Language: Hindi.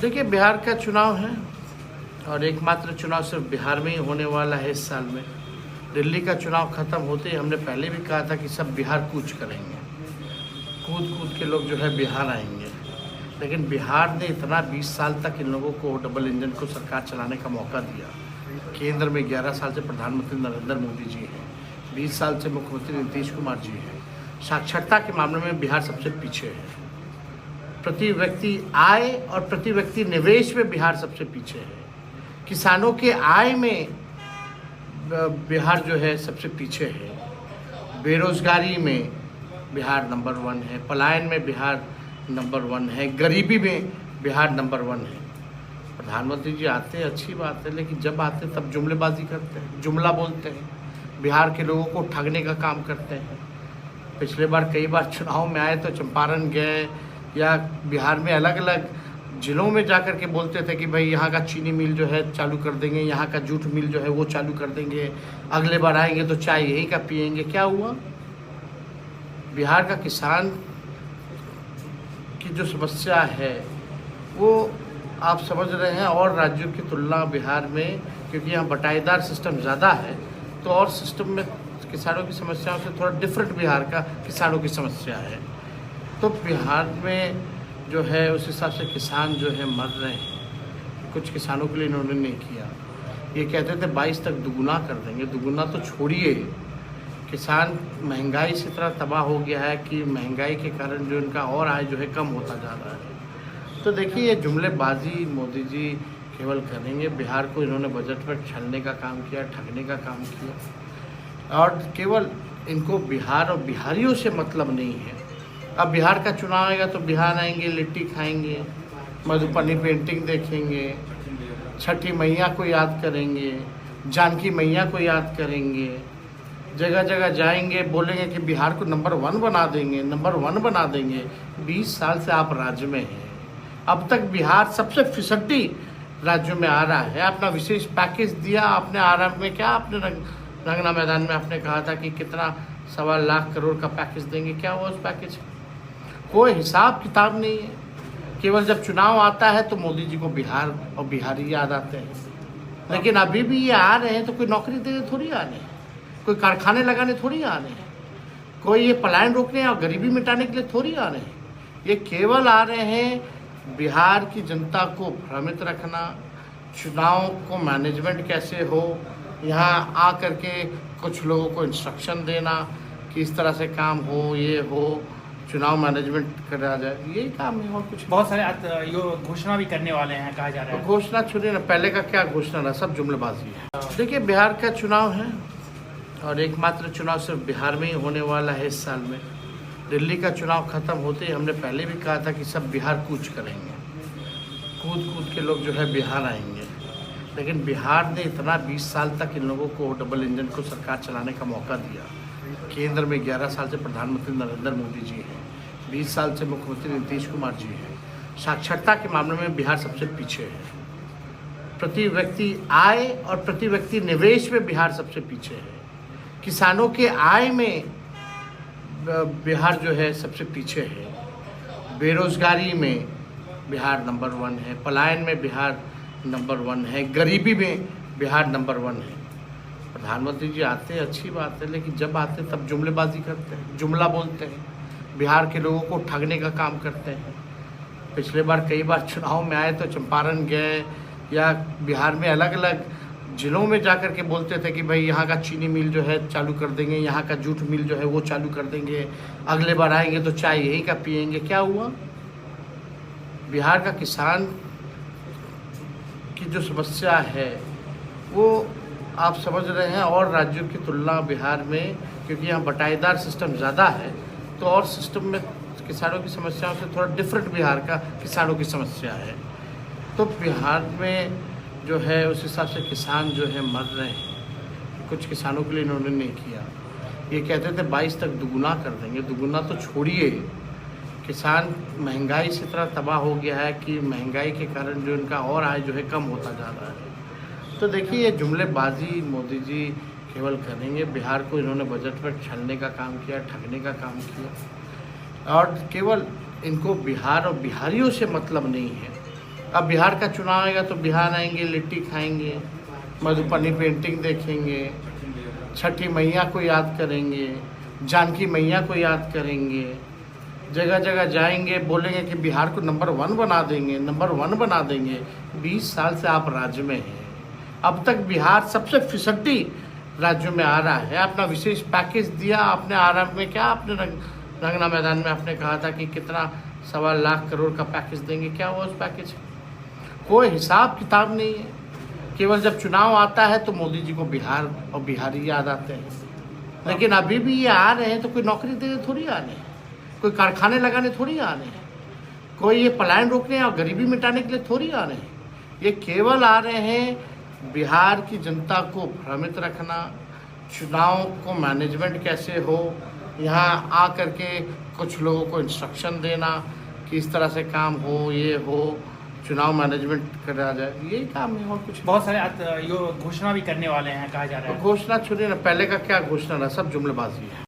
देखिए, बिहार का चुनाव है और एकमात्र चुनाव सिर्फ बिहार में ही होने वाला है इस साल में। दिल्ली का चुनाव ख़त्म होते ही हमने पहले भी कहा था कि सब बिहार कूच करेंगे, कूद कूद के लोग जो है बिहार आएंगे। लेकिन बिहार ने इतना 20 साल तक इन लोगों को डबल इंजन को सरकार चलाने का मौका दिया। केंद्र में 11 साल से प्रधानमंत्री नरेंद्र मोदी जी हैं, 20 साल से मुख्यमंत्री नीतीश कुमार जी हैं। साक्षरता के मामले में बिहार सबसे पीछे है। प्रति व्यक्ति आय और प्रति व्यक्ति निवेश में बिहार सबसे पीछे है। किसानों के आय में बिहार जो है सबसे पीछे है। बेरोजगारी में बिहार नंबर 1 है। पलायन में बिहार नंबर 1 है। गरीबी में बिहार नंबर 1 है। प्रधानमंत्री जी आते हैं, अच्छी बात है, लेकिन जब आते तब जुमलेबाजी करते हैं, जुमला बोलते हैं, बिहार के लोगों को ठगने का काम करते हैं। पिछले बार कई बार चुनाव में आए तो चंपारण गए या बिहार में अलग अलग ज़िलों में जाकर के बोलते थे कि भाई यहाँ का चीनी मिल जो है चालू कर देंगे, यहाँ का जूट मिल जो है वो चालू कर देंगे, अगले बार आएंगे तो चाय यही का पिएंगे। क्या हुआ? बिहार का किसान की जो समस्या है वो आप समझ रहे हैं, और राज्यों की तुलना बिहार में, क्योंकि यहाँ बटाईदार सिस्टम ज़्यादा है तो और सिस्टम में किसानों की समस्याओं से थोड़ा डिफरेंट बिहार का किसानों की समस्या है। तो बिहार में जो है उस हिसाब से किसान जो है मर रहे हैं। कुछ किसानों के लिए इन्होंने नहीं किया। ये कहते थे 22 तक दुगुना कर देंगे। दुगुना तो छोड़िए, किसान महंगाई से इतना तबाह हो गया है कि महंगाई के कारण जो इनका और आय जो है कम होता जा रहा है। तो देखिए, ये जुमलेबाजी मोदी जी केवल करेंगे। बिहार को इन्होंने बजट पर छलने का काम किया, ठगने का काम किया, और केवल इनको बिहार और बिहारियों से मतलब नहीं है। अब बिहार का चुनाव आएगा तो बिहार आएंगे, लिट्टी खाएंगे, मधुबनी पेंटिंग देखेंगे, छठी मैया को याद करेंगे, जानकी मैया को याद करेंगे, जगह जगह जाएंगे, बोलेंगे कि बिहार को नंबर 1 बना देंगे, नंबर 1 बना देंगे। 20 साल से आप राज्य में हैं, अब तक बिहार सबसे फिसड्डी राज्यों में आ रहा है। अपना विशेष पैकेज दिया आपने आरंभ में, क्या आपने रंगना मैदान में आपने कहा था कि कितना 1.25 लाख करोड़ का पैकेज देंगे। क्या हुआ उस पैकेज? कोई हिसाब किताब नहीं है। केवल जब चुनाव आता है तो मोदी जी को बिहार और बिहारी याद आते हैं। लेकिन अभी भी ये आ रहे हैं तो कोई नौकरी देने थोड़ी आ रहे हैं, कोई कारखाने लगाने थोड़ी आ रहे हैं, कोई ये पलायन रोकने और गरीबी मिटाने के लिए थोड़ी आ रहे हैं। ये केवल आ रहे हैं बिहार की जनता को भ्रमित रखना, चुनाव को मैनेजमेंट कैसे हो, यहाँ आ करके कुछ लोगों को इंस्ट्रक्शन देना कि इस तरह से काम हो, ये हो, चुनाव मैनेजमेंट करा जाए, यही काम है और कुछ। बहुत सारे घोषणा भी करने वाले हैं, कहा जा रहा है। तो घोषणा छोड़िए ना, पहले का क्या घोषणा रहा, सब जुमलेबाजी है। देखिए, बिहार का चुनाव है और एकमात्र चुनाव सिर्फ बिहार में ही होने वाला है इस साल में। दिल्ली का चुनाव ख़त्म होते ही हमने पहले भी कहा था कि सब बिहार कूच करेंगे, कूद कूद के लोग जो है बिहार आएंगे। लेकिन बिहार ने इतना 20 साल तक इन लोगों को डबल इंजन को सरकार चलाने का मौका दिया। केंद्र में 11 साल से प्रधानमंत्री नरेंद्र मोदी जी हैं, 20 साल से मुख्यमंत्री नीतीश कुमार जी हैं। साक्षरता के मामले में बिहार सबसे पीछे है। प्रति व्यक्ति आय और प्रति व्यक्ति निवेश में बिहार सबसे पीछे है। किसानों के आय में बिहार जो है सबसे पीछे है। बेरोजगारी में बिहार नंबर 1 है। पलायन में बिहार नंबर 1 है। गरीबी में बिहार नंबर 1 है। प्रधानमंत्री जी आते हैं, अच्छी बात है, लेकिन जब आते तब जुमलेबाजी करते हैं, जुमला बोलते हैं, बिहार के लोगों को ठगने का काम करते हैं। पिछले बार कई बार चुनाव में आए तो चंपारण गए या बिहार में अलग अलग ज़िलों में जाकर के बोलते थे कि भाई यहाँ का चीनी मिल जो है चालू कर देंगे, यहाँ का जूट मिल जो है वो चालू कर देंगे, अगले बार आएंगे तो चाय यही का पिएंगे। क्या हुआ? बिहार का किसान की जो समस्या है वो आप समझ रहे हैं, और राज्यों की तुलना बिहार में, क्योंकि यहाँ बटाईदार सिस्टम ज़्यादा है तो और सिस्टम में किसानों की समस्याओं से थोड़ा डिफरेंट बिहार का किसानों की समस्या है। तो बिहार में जो है उस हिसाब से किसान जो है मर रहे हैं। कुछ किसानों के लिए इन्होंने नहीं किया। ये कहते थे 22 तक दुगुना कर देंगे। दुगुना तो छोड़िए, किसान महंगाई से इतना तबाह हो गया है कि महंगाई के कारण जो इनका और आय जो है कम होता जा रहा है। तो देखिए, ये जुमलेबाजी मोदी जी केवल करेंगे। बिहार को इन्होंने बजट पर छलने का काम किया, ठगने का काम किया, और केवल इनको बिहार और बिहारियों से मतलब नहीं है। अब बिहार का चुनाव आएगा तो बिहार आएंगे, लिट्टी खाएंगे, मधुबनी पेंटिंग देखेंगे, छठी मैया को याद करेंगे, जानकी मैया को याद करेंगे, जगह जगह जाएंगे, बोलेंगे कि बिहार को नंबर 1 बना देंगे, नंबर 1 बना देंगे। 20 साल से आप राज्य में हैं, अब तक बिहार सबसे फिसड्डी राज्यों में आ रहा है। अपना विशेष पैकेज दिया आपने आरंभ में, क्या आपने रंगना मैदान में आपने कहा था कि कितना 1.25 लाख करोड़ का पैकेज देंगे, क्या हुआ उस पैकेज का? कोई हिसाब किताब नहीं है। केवल जब चुनाव आता है तो मोदी जी को बिहार और बिहारी याद आते हैं, लेकिन अभी भी ये आ रहे हैं तो कोई नौकरी देने थोड़ी आ रहे हैं, कोई कारखाने लगाने थोड़ी आ रहे हैं, कोई ये पलायन रोकने और गरीबी मिटाने के लिए थोड़ी आ रहे हैं। ये केवल आ रहे हैं बिहार की जनता को भ्रमित रखना, चुनाव को मैनेजमेंट कैसे हो, यहाँ आ करके कुछ लोगों को इंस्ट्रक्शन देना कि इस तरह से काम हो, ये हो, चुनाव मैनेजमेंट करा जाए, यही काम है और कुछ। बहुत सारे यो घोषणा भी करने वाले हैं कहा जा रहा है। घोषणा छोड़िए ना, पहले का क्या घोषणा रहा, सब जुमलेबाजी है।